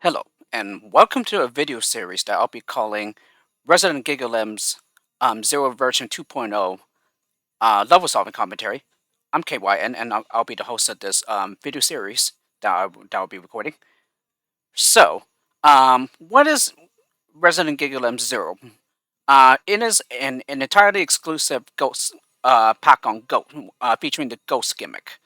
Hello, and welcome to a video series that I'll be calling Resident GigaLems 0 version 2.0 level solving commentary. I'm KYN, and I'll be the host of this video series that I'll be recording. So, what is Resident GigaLems 0? It is an entirely exclusive Ghost pack on Ghost, featuring the Ghost gimmick.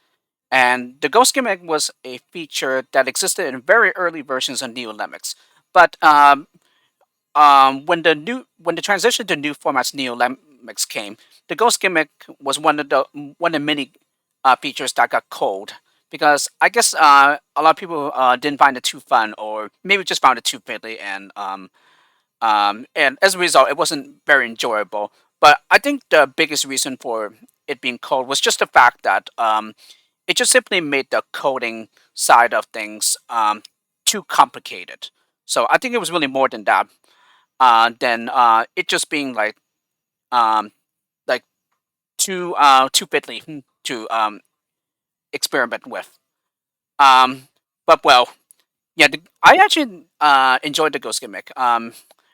And the Ghost gimmick was a feature that existed in very early versions of NeoLemmings. But when the transition to new formats NeoLemmings came, the Ghost gimmick was one of the many features that got culled because I guess a lot of people didn't find it too fun, or maybe just found it too fiddly, and as a result, it wasn't very enjoyable. But I think the biggest reason for it being culled was just the fact that it just simply made the coding side of things too complicated. So I think it was really more than that, than it just being um, like too fiddly to experiment with. Um, but well, yeah, I actually enjoyed the Ghost gimmick,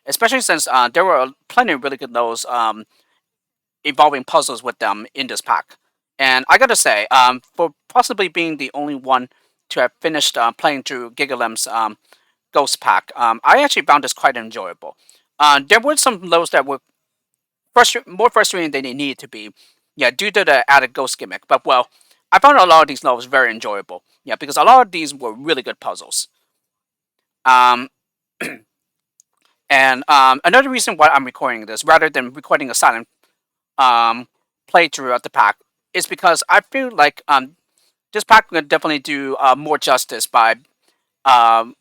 especially since there were plenty of really good those evolving puzzles with them in this pack. And I gotta say, for possibly being the only one to have finished playing through GigaLems Ghost Pack, I actually found this quite enjoyable. There were some lows that were more frustrating than they needed to be, yeah, due to the added Ghost gimmick. But well, I found a lot of these levels very enjoyable, yeah, because a lot of these were really good puzzles. Um, and another reason why I'm recording this, rather than recording a silent um, playthrough of the pack, is because I feel like this pack would definitely do more justice by um,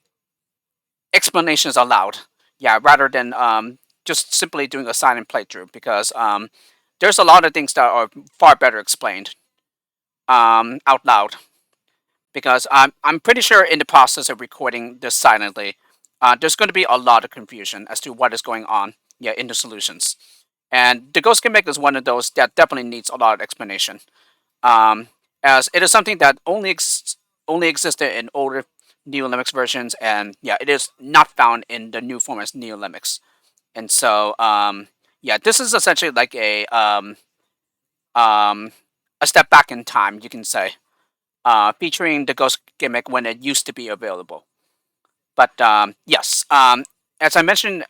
explanations aloud. Yeah, rather than just simply doing a silent playthrough, because there's a lot of things that are far better explained out loud. Because I'm pretty sure in the process of recording this silently, there's going to be a lot of confusion as to what is going on. Yeah, in the solutions, and the Ghost gimmick is one of those that definitely needs a lot of explanation. Um, as it is something that only existed in older NeoLemmix versions, and yeah, it is not found in the new formats NeoLemmix. And so, yeah, this is essentially like um, a step back in time, you can say, featuring the Ghost gimmick when it used to be available. But yes, as I mentioned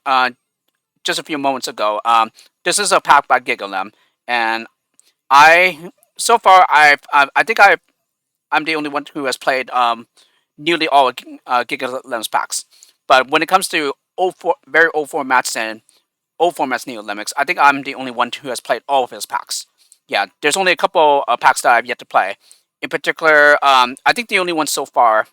just a few moments ago, this is a pack by GigaLem, and I so far I think I'm the only one who has played nearly all GigaLems packs. But when it comes to very old formats and old formats NeoLemmix, I think I'm the only one who has played all of his packs. Yeah, there's only a couple packs that I've yet to play. In particular, I think the only ones so far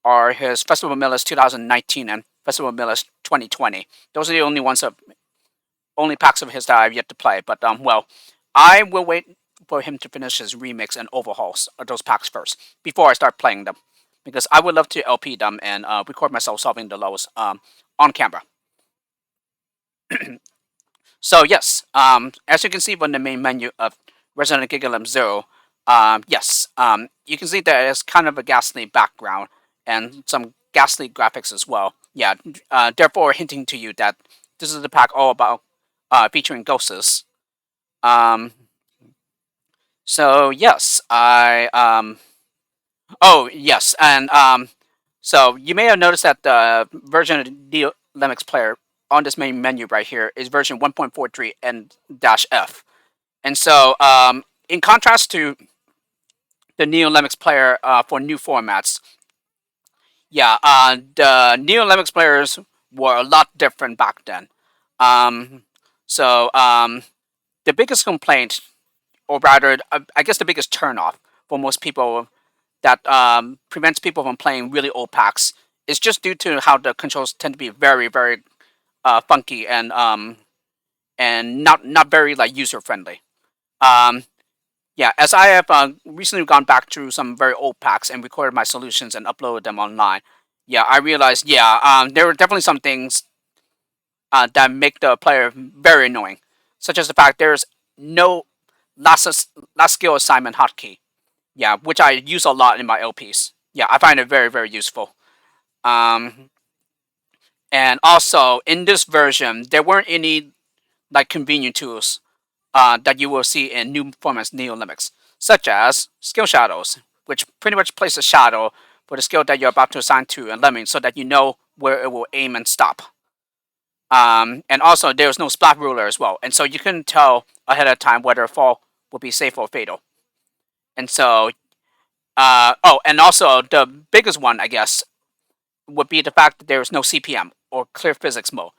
are his Festival of Millers 2019 and Festival of Millers 2020. Those are the only packs of his that I've yet to play. But well, I will wait for him to finish his remix and overhauls of those packs first before I start playing them, because I would love to LP them and record myself solving the lows on camera. So yes, as you can see from the main menu of Resident GigaLems 0, yes, you can see that it's kind of a ghastly background and some ghastly graphics as well. Yeah, therefore hinting to you that this is the pack all about featuring ghosts. Um, so yes, oh yes, and so you may have noticed that the version of the Lemmix player on this main menu right here is version 1.43 and dash F. And so, in contrast to the Neo Lemmix player for new formats, yeah, the Neo Lemmix players were a lot different back then. Um, so, the biggest complaint, or rather, I guess the biggest turnoff for most people that prevents people from playing really old packs is just due to how the controls tend to be very, very funky and not very like user friendly. Um, Yeah, as I have recently gone back through some very old packs and recorded my solutions and uploaded them online, yeah, I realized, yeah, there were definitely some things that make the player very annoying, such as the fact there's no last skill assignment hotkey. Yeah, which I use a lot in my LPs. Yeah, I find it very, very useful. Um, And also in this version, there weren't any like convenient tools that you will see in new formats NeoLemmings, such as skill shadows, which pretty much place a shadow for the skill that you're about to assign to a lemming, so that you know where it will aim and stop. And also there's no splat ruler as well, and so you couldn't tell ahead of time whether a fall would be safe or fatal. And so, oh, and also the biggest one, I guess, would be the fact that there is no CPM or clear physics mode.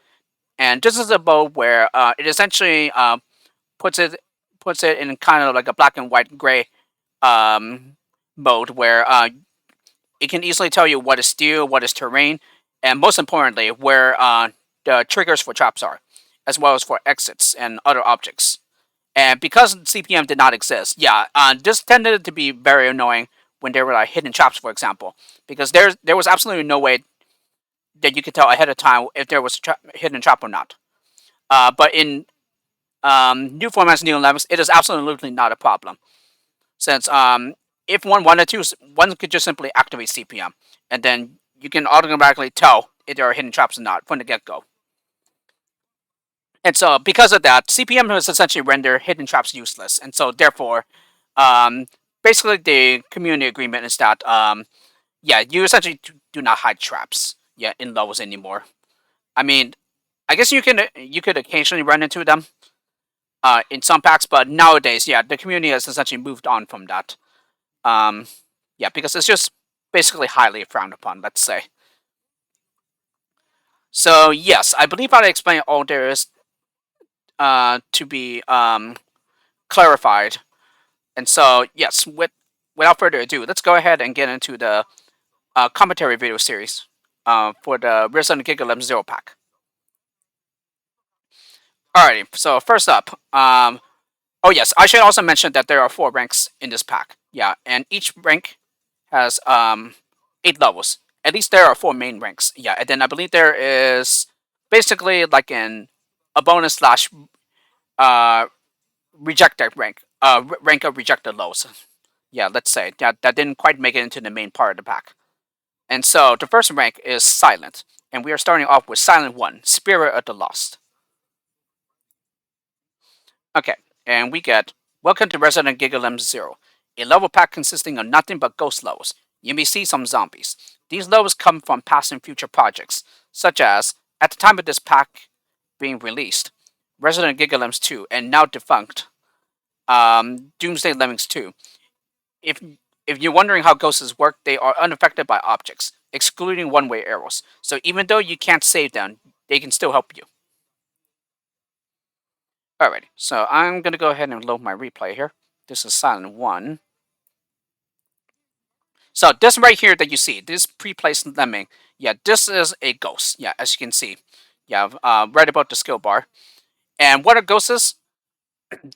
And this is a mode where it essentially puts it in kind of like a black and white gray mode, where it can easily tell you what is steel, what is terrain, and most importantly, where the triggers for traps are, as well as for exits and other objects. And because CPM did not exist, yeah, this tended to be very annoying when there were like hidden traps, for example, because there was absolutely no way that you could tell ahead of time if there was a hidden trap or not. But in new formats, new levels, it is absolutely not a problem, since if one wanted to, one could just simply activate CPM, and then you can automatically tell if there are hidden traps or not from the get-go. And so, because of that, CPM has essentially rendered hidden traps useless, and so therefore, basically the community agreement is that, yeah, you essentially do not hide traps, yeah, in levels anymore. I mean, I guess you could occasionally run into them, in some packs, but nowadays, yeah, the community has essentially moved on from that. Yeah, because it's just basically highly frowned upon, let's say. So yes, I believe I explained all there is to be clarified. And so yes, without further ado, let's go ahead and get into the commentary video series for the Resident GigaLems 0 pack. Alrighty, so first up, oh yes, I should also mention that there are 4 ranks in this pack. Yeah, and each rank has 8 levels. At least there are 4 main ranks. Yeah, and then I believe there is basically like a bonus slash rejected rank, rank of rejected lows. Yeah, let's say that didn't quite make it into the main part of the pack. And so the first rank is Silent, and we are starting off with Silent 1, Spirit of the Lost. Okay, and we get Welcome to Resident GigaLems 0, a level pack consisting of nothing but ghost levels. You may see some zombies. These levels come from past and future projects, such as, at the time of this pack being released, Resident GigaLems 2, and now defunct, Doomsday Lemmings 2. If you're wondering how ghosts work, they are unaffected by objects, excluding one-way arrows. So even though you can't save them, they can still help you. Alrighty, so I'm going to go ahead and load my replay here. This is Silent 1. So this right here that you see, this pre-placed lemming, yeah, this is a ghost. Yeah, as you can see. Yeah, right above the skill bar. And what are ghosts?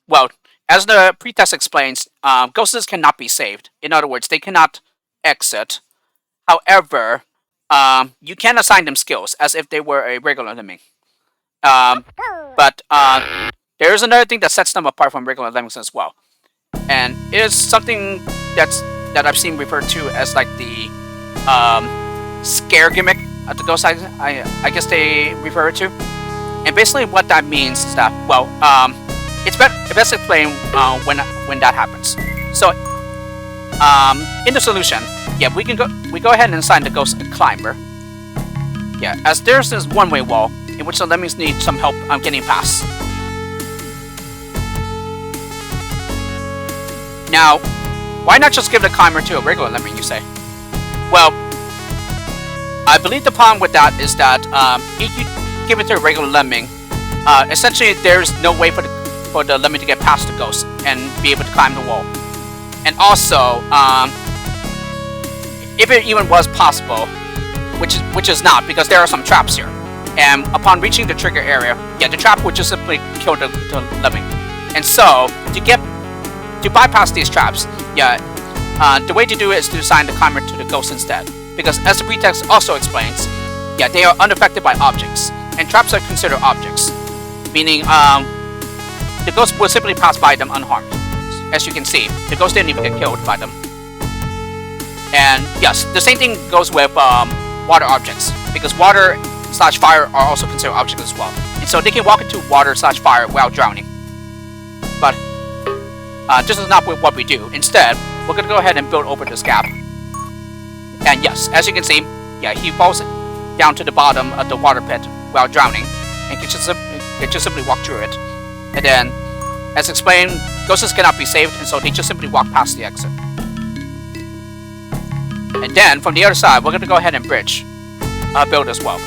Well, as the pretest explains, ghosts cannot be saved. In other words, they cannot exit. However, you can assign them skills as if they were a regular lemming. But there is another thing that sets them apart from regular lemmings as well, and it is something that I've seen referred to as like the scare gimmick at the ghost. I guess they refer it to, and basically what that means is that, well, it's best explained when that happens. So in the solution, yeah, we go ahead and assign the ghost a climber. Yeah, as there's this one-way wall in which the lemmings need some help getting past. Now, why not just give the climber to a regular lemming, you say? Well, I believe the problem with that is that if you give it to a regular lemming, essentially there's no way for the lemming to get past the ghost and be able to climb the wall. And also, if it even was possible, which is not, because there are some traps here, and upon reaching the trigger area, yeah, the trap would just simply kill the lemming. And so, to bypass these traps, yeah, the way to do it is to assign the climber to the ghost instead. Because as the pretext also explains, yeah, they are unaffected by objects, and traps are considered objects, meaning the ghost will simply pass by them unharmed. As you can see, the ghost didn't even get killed by them. And yes, the same thing goes with water objects, because water slash fire are also considered objects as well. And so they can walk into water slash fire without drowning. But this is not what we do. Instead, we're going to go ahead and build over this gap. And yes, as you can see, yeah, he falls down to the bottom of the water pit without drowning. And can just simply walk through it. And then, as explained, ghosts cannot be saved, and so they just simply walk past the exit. And then, from the other side, we're going to go ahead and bridge build as well.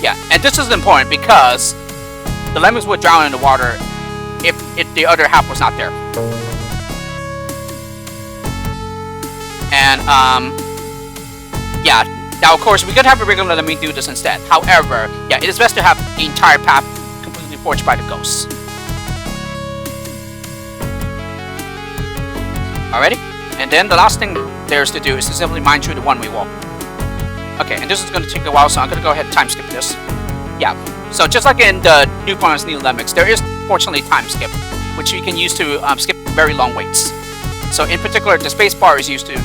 Yeah, and this is important because the lemmings would drown in the water if the other half was not there. And, yeah, now of course we could have a regular lemming do this instead. However, yeah, it is best to have the entire path completely forged by the ghosts. Alrighty, and then the last thing there's to do is to simply mine through the one-way wall. Okay, and this is going to take a while, so I'm going to go ahead and time skip this. Yeah, so just like in the New Farm's New Lemmings, there is fortunately time skip, which you can use to skip very long waits. So in particular, the space bar is used to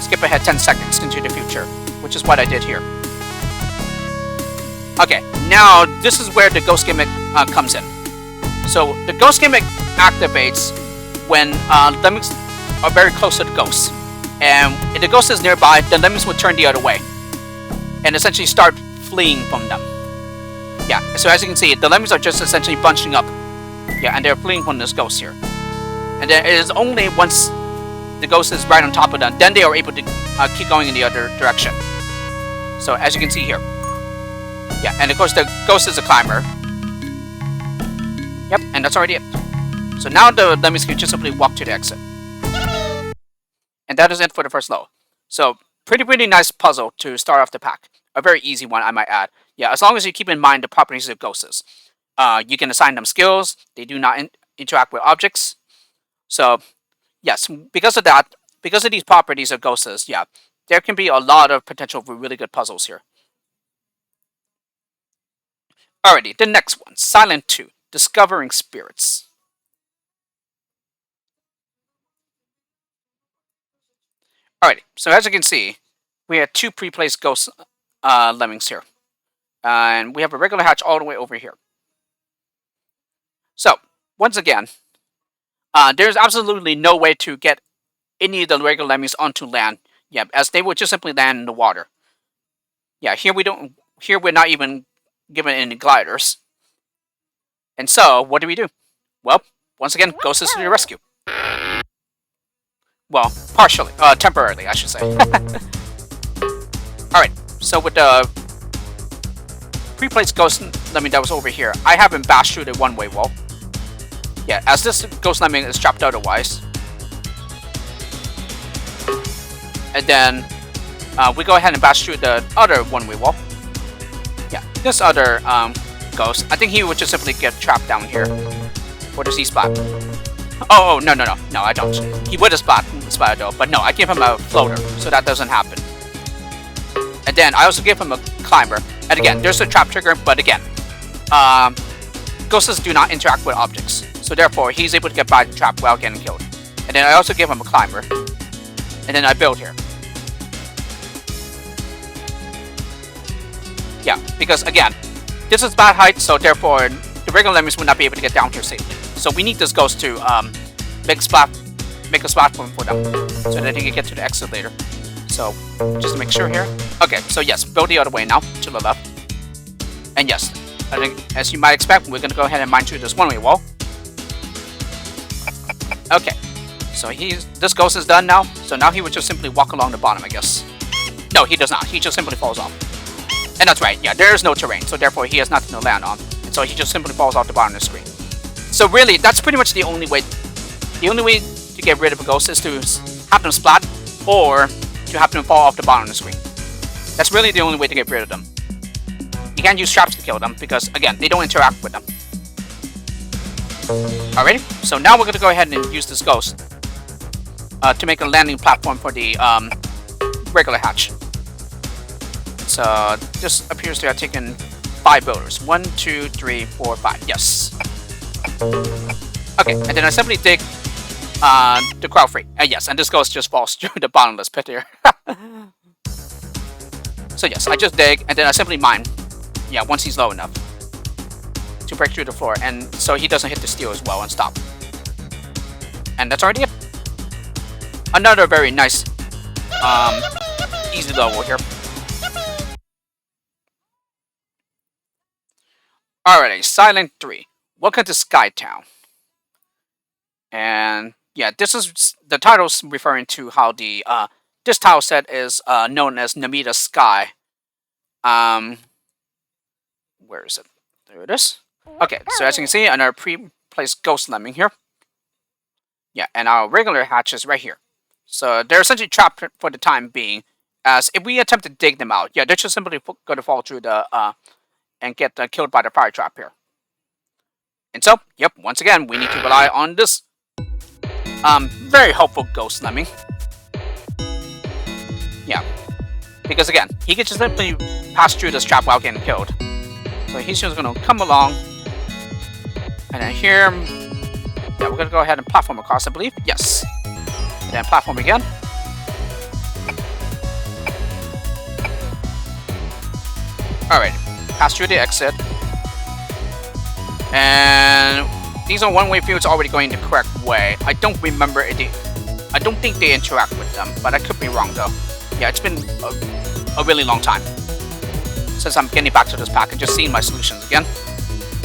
skip ahead 10 seconds into the future, which is what I did here. Okay, now this is where the ghost gimmick comes in. So the ghost gimmick activates when lemmings are very close to the ghost. And if the ghost is nearby, the lemmings will turn the other way and essentially start fleeing from them. Yeah, so as you can see, the lemmings are just essentially bunching up. Yeah, and they're fleeing from this ghost here. And then it is only once the ghost is right on top of them, then they are able to keep going in the other direction. So as you can see here. Yeah, and of course the ghost is a climber. Yep, and that's already it. So now the lemmings can just simply walk to the exit. And that is it for the first level. So pretty nice puzzle to start off the pack. A very easy one, I might add. Yeah, as long as you keep in mind the properties of ghosts. You can assign them skills. They do not interact with objects. So, yes, because of that, because of these properties of ghosts, yeah, there can be a lot of potential for really good puzzles here. Alrighty, the next one, Silent 2, Discovering Spirits. Alrighty, so as you can see, we have two pre-placed ghost lemmings here. And we have a regular hatch all the way over here. So, once again, there's absolutely no way to get any of the regular lemmings onto land. Yeah, as they would just simply land in the water. Yeah, here we're not even given any gliders. And so, what do? Well, once again, ghosts is to the rescue. Well, partially, temporarily, I should say. Alright, so with the pre-placed ghost lemming that was over here, I haven't bashed through the one-way wall. Yeah, as this ghost lemming is trapped otherwise. And then we go ahead and bash through the other one-way wall. Yeah, this other ghost, I think he would just simply get trapped down here. Or does he splat? Oh, no, I don't. He would have splatted though, but no, I give him a floater, so that doesn't happen. And then I also give him a climber. And again, there's a trap trigger, but again, ghosts do not interact with objects. So therefore, he's able to get by the trap without getting killed. And then I also give him a climber. And then I build here. Yeah, because again, this is bad height, so therefore, the regular lemmings will not be able to get down here safely. So we need this ghost to make a platform for them, so that they can get to the exit later. So, just to make sure here. Okay, so yes, build the other way now, to the left. And yes, I think, as you might expect, we're going to go ahead and mine through this one-way wall. Okay, so this ghost is done now. So now he would just simply walk along the bottom, I guess. No, he does not. He just simply falls off. And that's right, yeah, there is no terrain, so therefore he has nothing to land on. And so he just simply falls off the bottom of the screen. So really, that's pretty much the only way. The only way to get rid of a ghost is to have them splat, or to have them fall off the bottom of the screen. That's really the only way to get rid of them. You can't use traps to kill them, because again, they don't interact with them. Alrighty, so now we're going to go ahead and use this ghost to make a landing platform for the regular hatch. So this appears to have taken 5 builders. 1, 2, 3, 4, 5. Yes. Okay, and then I simply dig the crowd free. Yes, and this ghost just falls through the bottomless pit here. So yes, I just dig, and then I simply mine. Yeah, once he's low enough to break through the floor, and so he doesn't hit the steel as well and stop. And that's already it. Another very nice, easy level here. Alrighty, Silent 3. Welcome to Skytown. And yeah, this is the title's referring to how the this tile set is known as Namita Sky. Where is it? There it is. Okay, so as you can see, another pre-placed ghost lemming here. Yeah, and our regular hatch is right here. So they're essentially trapped for the time being, as if we attempt to dig them out, yeah, they're just simply going to fall through the and get killed by the fire trap here. And so, yep, once again, we need to rely on this very helpful ghost lemming. Yeah, because again, he can just simply pass through this trap without getting killed. So he's just going to come along, and then here, yeah, we're going to go ahead and platform across, I believe. Yes. And then platform again. Alright, pass through the exit. And these are one-way fields already going the correct way. I don't remember it. I don't think they interact with them, but I could be wrong though. Yeah, it's been a really long time since I'm getting back to this pack and just seeing my solutions again.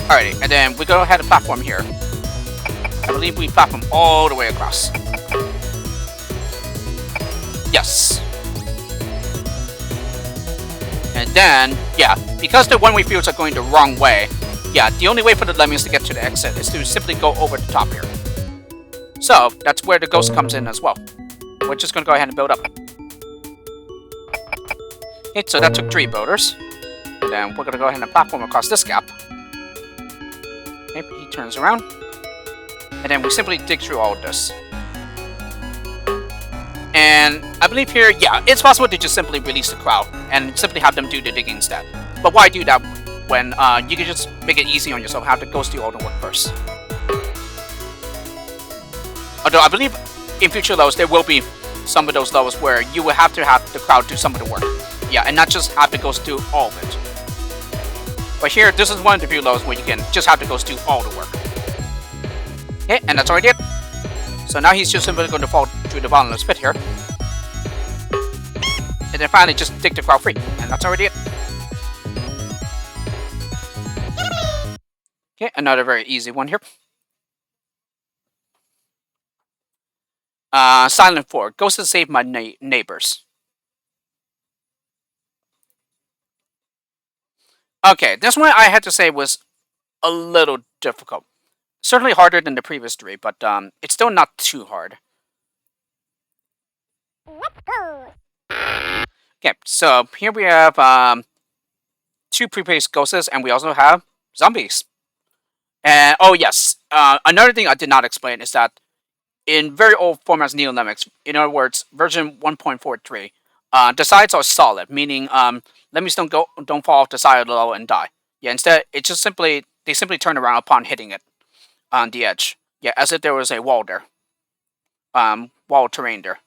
Alrighty, and then we go ahead and platform here. I believe we platform all the way across. Yes. And then, yeah, because the one-way fields are going the wrong way, yeah, the only way for the lemmings to get to the exit is to simply go over the top here. So, that's where the ghost comes in as well. We're just going to go ahead and build up. Okay, so that took 3 builders. And then we're going to go ahead and platform across this gap. Okay, he turns around. And then we simply dig through all of this. And I believe here, yeah, it's possible to just simply release the crowd and simply have them do the digging instead. But why do that when you can just make it easy on yourself, have the ghost do all the work first? Although I believe in future levels there will be some of those levels where you will have to have the crowd do some of the work. Yeah, and not just have the ghost do all of it. But here, this is one of the few levels where you can just have the ghost do all the work. Okay, and that's already it. So now he's just simply going to fall through the bottomless pit here. And then finally just dig the crowd free. And that's already it. Okay, another very easy one here. Silent 4. Goes to save my neighbors. Okay, this one I had to say was a little difficult. Certainly harder than the previous 3, but it's still not too hard. Okay, so here we have 2 pre-placed ghosts, and we also have zombies. And oh yes, another thing I did not explain is that in very old formats NeoLemmings, in other words, version 1.43, the sides are solid, meaning lemmings don't fall off the side of the level and die. Yeah, instead it just simply they simply turn around upon hitting it on the edge. Yeah, as if there was a wall there. Wall terrain there.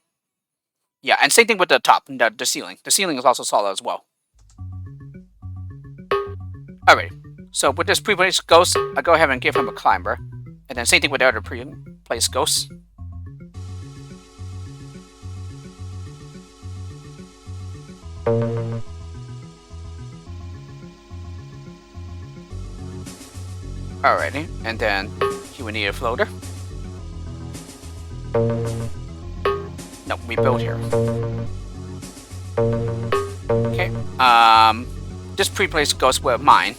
Yeah, and same thing with the top, the ceiling. The ceiling is also solid as well. Alright, so with this pre-placed ghost, I go ahead and give him a climber. And then same thing with the other pre-placed ghosts. Alrighty, and then he would need a floater. No, we build here. Okay, this pre-placed ghost with mine.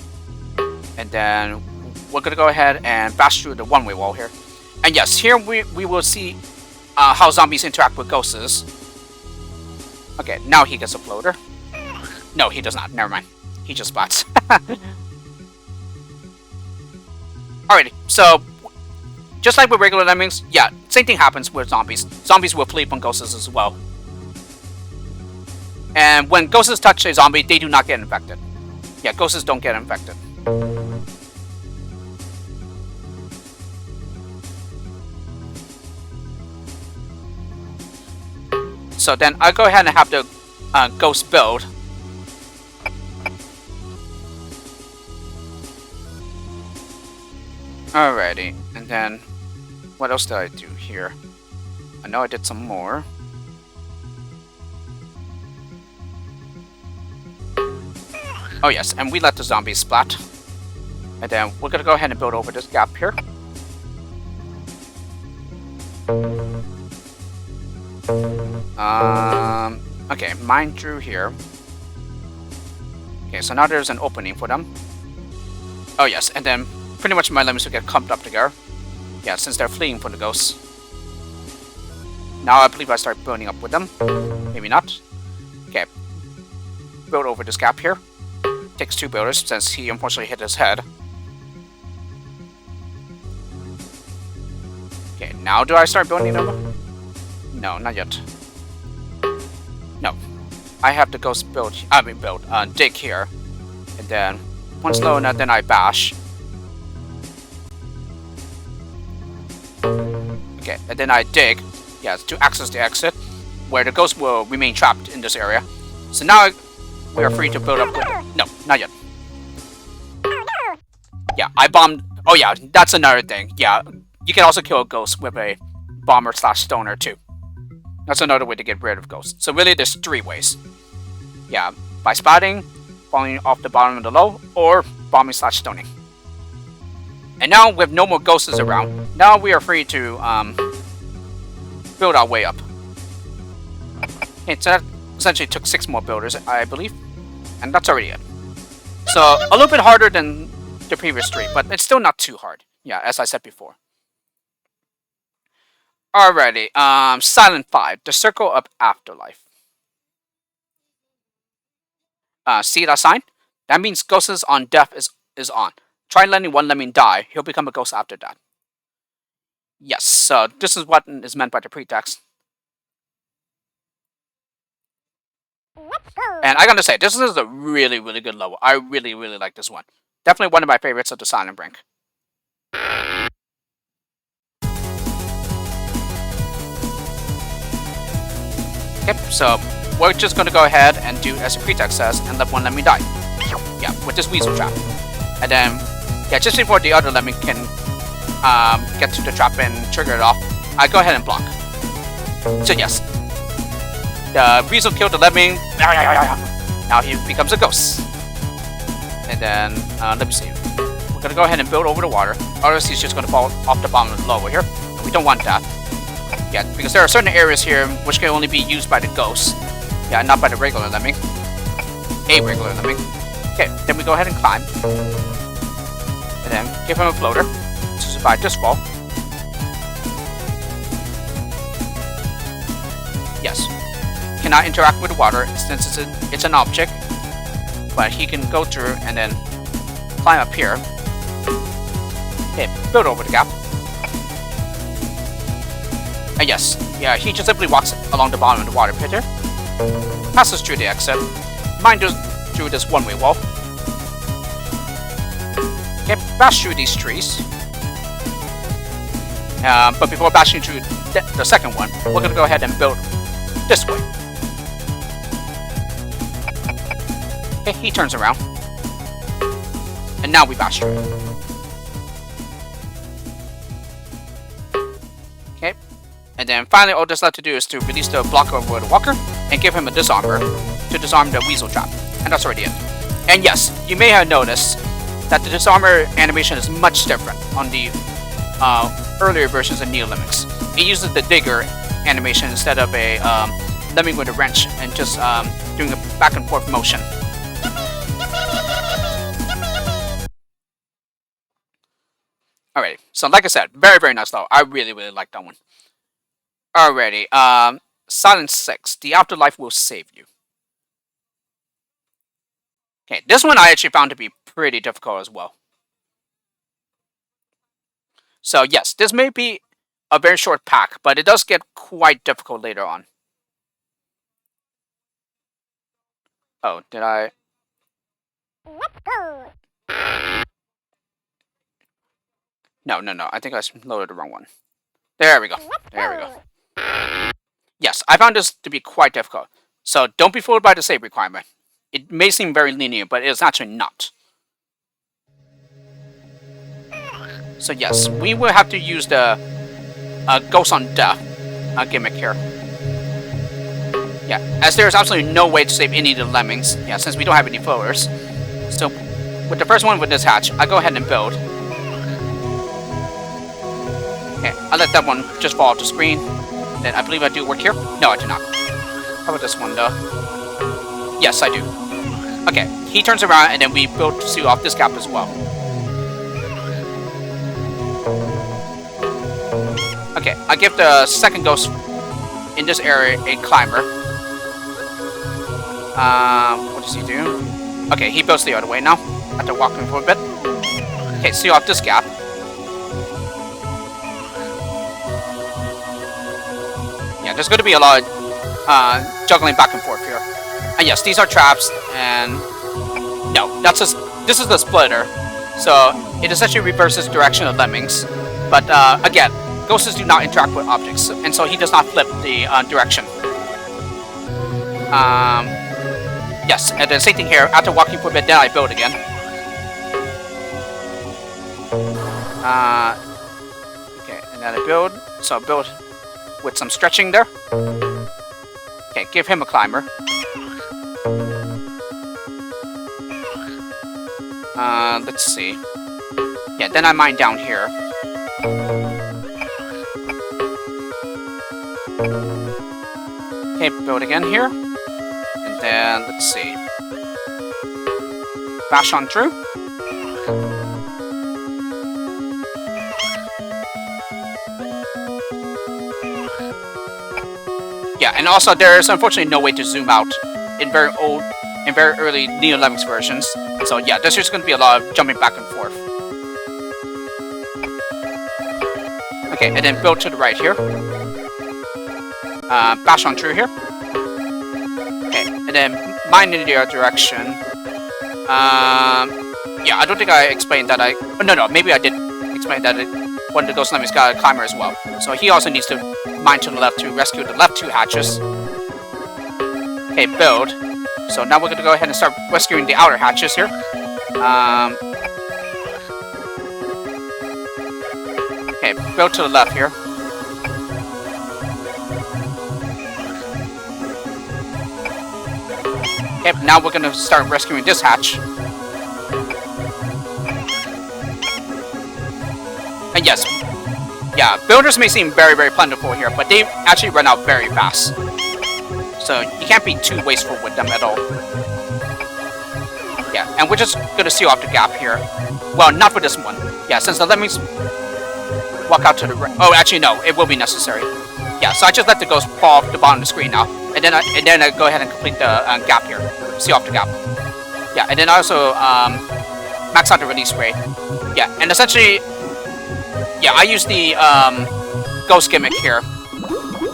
And then we're gonna go ahead and bash through the one-way wall here. And yes, here we will see how zombies interact with ghosts. Okay, now he gets a floater. No, he does not. Never mind. He just spots. Alrighty, so just like with regular lemmings, yeah, same thing happens with zombies. Zombies will flee from ghosts as well. And when ghosts touch a zombie, they do not get infected. Yeah, ghosts don't get infected. So then I go ahead and have the ghost build. Alrighty, and then what else did I do here? I know I did some more. Oh yes, and we let the zombies splat. And then we're gonna go ahead and build over this gap here. Okay, mine through here. Okay, so now there's an opening for them. Oh yes, and then pretty much my lemmings will get clumped up together. Yeah, since they're fleeing from the ghosts. Now I believe I start burning up with them. Maybe not. Okay. Build over this gap here. Takes 2 builders since he unfortunately hit his head. Okay, now do I start building them? No, not yet. No. I have the ghost dig here. And then once low enough, then I bash. Okay, and then I dig, yes, to access the exit, where the ghost will remain trapped in this area. So now we are free to build up with... No, not yet. Yeah, I bombed... Oh yeah, that's another thing. Yeah, you can also kill a ghost with a bomber/stoner too. That's another way to get rid of ghosts. So really, there's 3 ways. Yeah, by spotting, falling off the bottom of the low, or bombing/stoning. And now, with no more ghosts around, now we are free to build our way up. Okay, so that essentially took 6 more builders, I believe. And that's already it. So, a little bit harder than the previous 3, but it's still not too hard. Yeah, as I said before. Alrighty, Silent 5, the Circle of Afterlife. See that sign? That means ghosts on death is on. Try letting one lemming die, he'll become a ghost after that. Yes, so this is what is meant by the pretext. And I gotta say, this is a really, really good level. I really, really like this one. Definitely one of my favorites of the Silent Brink. Yep, so we're just gonna go ahead and do as the pretext says and let one lemming die. Yeah, with this weasel trap. And then, yeah, just before the other lemming can get to the trap and trigger it off, I go ahead and block. So yes, the weasel killed the lemming. Now he becomes a ghost. And then, let me see. We're gonna go ahead and build over the water. Otherwise, he's just gonna fall off the bottom of the lower here. We don't want that. Yeah, because there are certain areas here which can only be used by the ghosts. Yeah, not by the regular lemming. A regular lemming. Okay, then we go ahead and climb. And then give him a floater to survive this fall. Yes. Cannot interact with the water since it's an object. But he can go through and then climb up here. Okay, build over the gap. And yes, yeah, he just simply walks along the bottom of the water pit here. Passes through the exit. Mine goes through this one-way wall. Okay, bash through these trees. But before bashing through the second one, we're gonna go ahead and build this way. Okay, he turns around. And now we bash through. Okay. And then finally, all that's left to do is to release the blocker over the walker and give him a disarmer to disarm the weasel trap. And that's already it. And yes, you may have noticed that the disarmer animation is much different on the earlier versions of Neo-Lemmings. It uses the digger animation instead of a lemming with a wrench and just doing a back and forth motion. Alrighty, so like I said, very, very nice level. I really, really like that one. Alrighty, Silent 6, The Afterlife Will Save You. Okay, this one I actually found to be pretty difficult as well. So yes, this may be a very short pack, but it does get quite difficult later on. Oh, did I... No, I think I loaded the wrong one. There we go. There we go. Yes, I found this to be quite difficult. So don't be fooled by the save requirement. It may seem very linear, but it is actually not. So yes, we will have to use the Ghost on Death gimmick here. Yeah, as there is absolutely no way to save any of the lemmings. Yeah, since we don't have any floaters. So with the first one with this hatch, I go ahead and build. Okay, I let that one just fall off the screen. Then I believe I do work here. No, I do not. How about this one though? Yes, I do. Okay, he turns around and then we build to seal off this gap as well. Okay, I give the second ghost in this area a climber. What does he do? Okay, he builds the other way now. After walking for a bit. Okay, seal off this gap. Yeah, there's going to be a lot of juggling back and forth here. And yes, these are traps, and no, this is the splitter. So it essentially reverses direction of lemmings. But again, ghosts do not interact with objects, and so he does not flip the direction. Yes, and then same thing here. After walking for a bit, then I build again. Okay, and then I build. So I build with some stretching there. Okay, give him a climber. Let's see. Yeah, then I mine down here. Okay, build again here. And then, let's see. Bash on through. Yeah, and also there is unfortunately no way to zoom out in very early Neo Lemmings versions. So yeah, there's just going to be a lot of jumping back and forth. Okay, and then build to the right here. Bash on through here. Okay, and then mine in the other direction. Yeah, I don't think I explained that oh, no, maybe I did explain that one of the Ghost Lemmings got a climber as well. So he also needs to mine to the left to rescue the left two hatches. Okay, build. So now we're going to go ahead and start rescuing the outer hatches here. Okay, build to the left here. Okay, now we're going to start rescuing this hatch. And yes, yeah, builders may seem very, very plentiful here, but they actually run out very fast. So you can't be too wasteful with them at all. Yeah, and we're just gonna seal off the gap here. Well, not for this one. Yeah, since the lemmings walk out to the right. Oh, actually no, it will be necessary. Yeah, so I just let the ghost fall off the bottom of the screen now, and then I go ahead and complete the gap here, seal off the gap. Yeah, and then I also max out the release rate. Yeah, and essentially, yeah, I use the ghost gimmick here.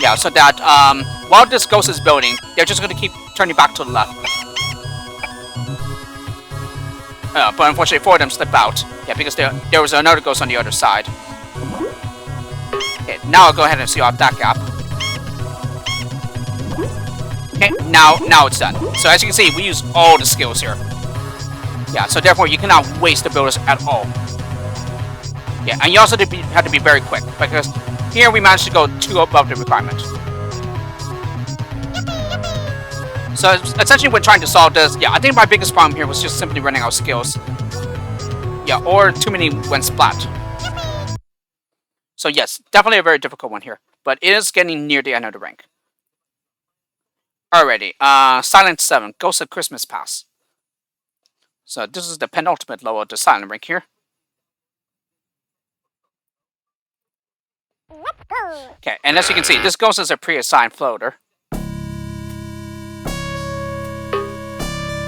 Yeah, so that while this ghost is building, they're just going to keep turning back to the left. But unfortunately, 4 of them slip out. Yeah, because there was another ghost on the other side. Okay, now I'll go ahead and seal off that gap. Okay, now it's done. So as you can see, we use all the skills here. Yeah, so therefore you cannot waste the builders at all. Yeah, and you also have to be very quick, because here we managed to go 2 above the requirement. So essentially when trying to solve this, yeah, I think my biggest problem here was just simply running out of skills. Yeah, or too many when splat. So yes, definitely a very difficult one here, but it is getting near the end of the rank. Alrighty, Silent 7, Ghost of Christmas Pass. So this is the penultimate level of the Silent rank here. Okay, and as you can see, this ghost is a pre-assigned floater.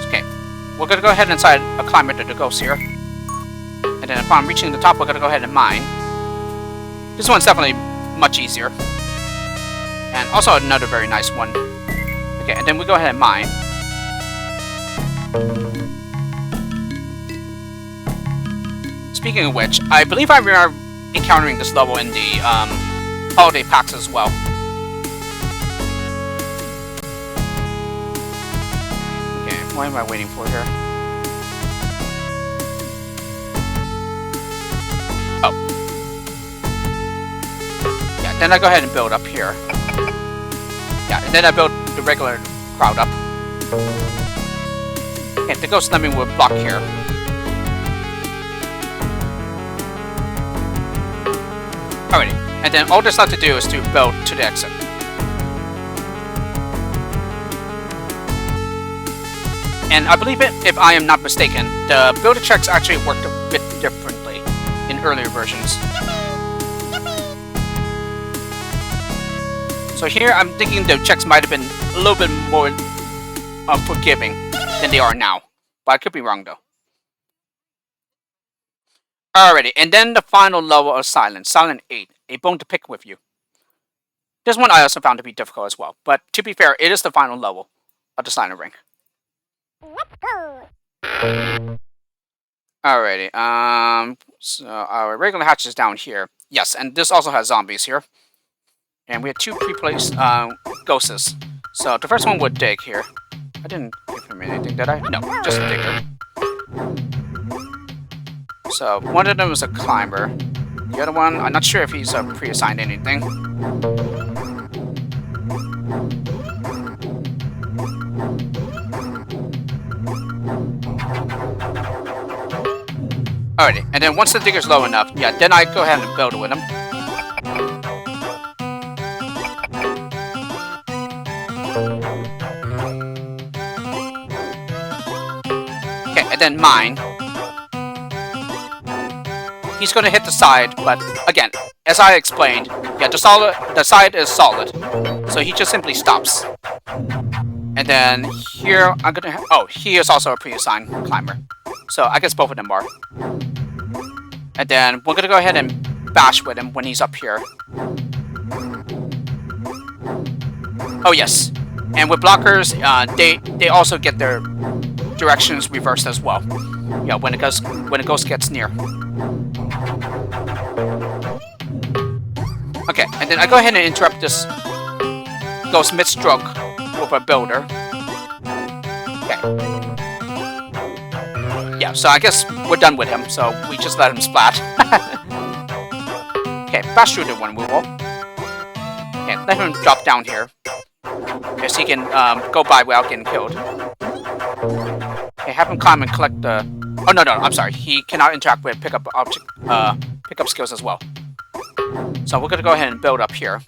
Okay, we're going to go ahead and inside a climber to the ghost here. And then upon reaching the top, we're going to go ahead and mine. This one's definitely much easier. And also another very nice one. Okay, and then we go ahead and mine. Speaking of which, I believe I remember encountering this level in the holiday packs as well. Okay, what am I waiting for here? Oh, Yeah, then I go ahead and build up here. Yeah, and then I build the regular crowd up. Okay, the ghost lemming will block here. Alrighty, and then all there's left to do is to build to the exit. And I believe it, if I am not mistaken, the builder checks actually worked a bit differently in earlier versions. So here I'm thinking the checks might have been a little bit more forgiving than they are now. But I could be wrong though. Alrighty, and then the final level of Silent, Silent 8, a bone to pick with you. This one I also found to be difficult as well, but to be fair, it is the final level of the Silent Ring. Let's go. Alrighty, so our regular hatch is down here. Yes, and this also has zombies here. And we have two pre-placed ghosts. So the first one would dig here. I didn't give him anything, did I? No, just a digger. So one of them is a climber. The other one, I'm not sure if he's pre-assigned anything. Alrighty, and then once the digger's low enough, yeah, then I go ahead and build with him. Okay, and then mine. He's gonna hit the side, but again, as I explained, yeah, the side is solid, so he just simply stops. And then here I'm gonna oh, he is also a pre-assigned climber, so I guess both of them are. And then we're gonna go ahead and bash with him when he's up here. Oh yes, and with blockers, they also get their directions reversed as well. Yeah, when a ghost gets near. Okay, and then I go ahead and interrupt this ghost mid-stroke with a builder. Okay. Yeah, so I guess we're done with him, so we just let him splat. Okay, bash through the one we will. Okay, let him drop down here. Because he can go by without getting killed. Okay, have him climb and collect the... Oh, no, I'm sorry. He cannot interact with pickup skills as well. So we're gonna go ahead and build up here.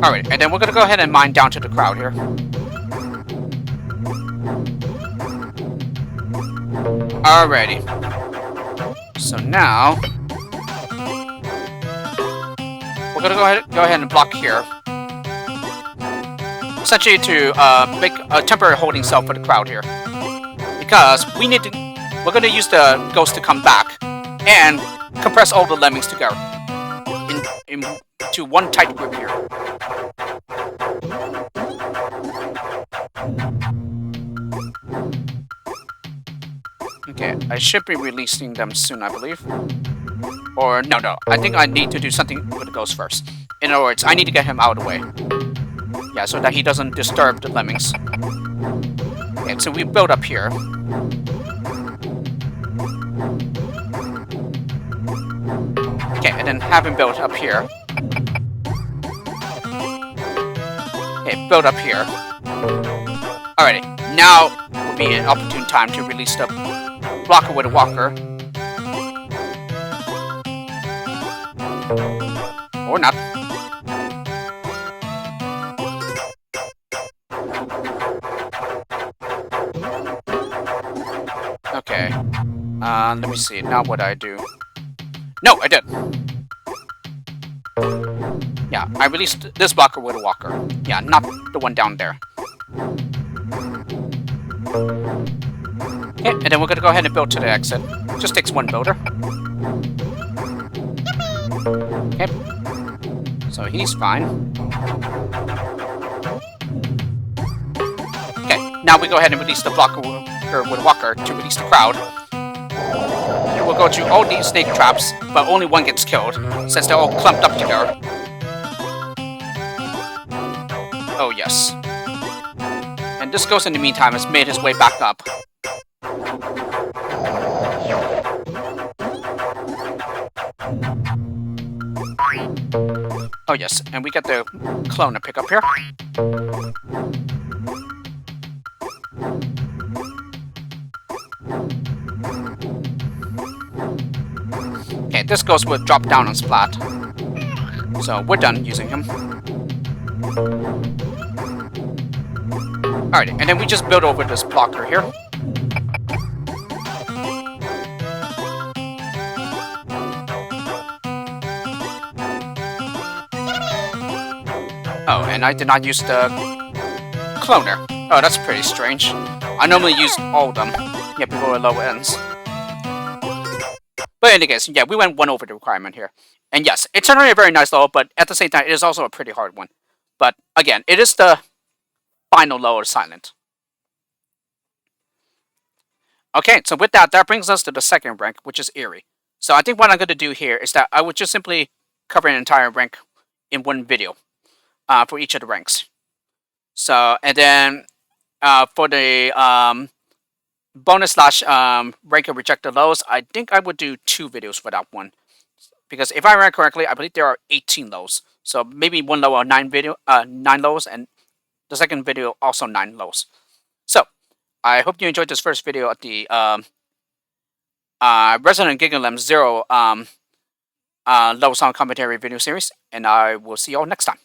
Alright, and then we're gonna go ahead and mine down to the crowd here. Alrighty. So now we're gonna go ahead and block here. Essentially to make a temporary holding cell for the crowd here. Because we're gonna use the ghost to come back and compress all the lemmings together into one tight group here. Okay, I should be releasing them soon, I believe. Or no, I think I need to do something with the ghost first. In other words, I need to get him out of the way. Yeah, so that he doesn't disturb the lemmings. Okay, so we build up here. Okay, and then have him build up here. Okay, build up here. Alrighty, now will be an opportune time to release the blocker with a walker. Or not. Okay. Let me see. Now what I do. No, I did. Yeah, I released this blocker with a walker. Yeah, not the one down there. Okay, and then we're gonna go ahead and build to the exit. Just takes one builder. Okay. So he's fine. Okay, now we go ahead and release the blocker with a walker to release the crowd. And we'll go through all these snake traps, but only one gets killed, since they're all clumped up together. Oh yes. And this ghost in the meantime has made his way back up. Oh yes, and we get the clone to pick up here. Okay, this goes with drop down and splat. So we're done using him. Alright, and then we just build over this blocker here. Oh, and I did not use the cloner. Oh, that's pretty strange. I normally use all of them. Yeah, before low ends. But in any case, yeah, we went one over the requirement here. And yes, it's certainly a very nice level, but at the same time, it is also a pretty hard one. But again, it is the final level of Silent. Okay, so with that, that brings us to the second rank, which is Eerie. So I think what I'm going to do here is that I would just simply cover an entire rank in one video for each of the ranks. So, and then for the bonus slash rank of rejected lows, I think I would do 2 videos for that one. Because if I remember correctly, I believe there are 18 lows. So maybe one low or 9 lows, and the second video also 9 lows. So I hope you enjoyed this first video of the Resident GigaLems 0 low sound commentary video series, and I will see you all next time.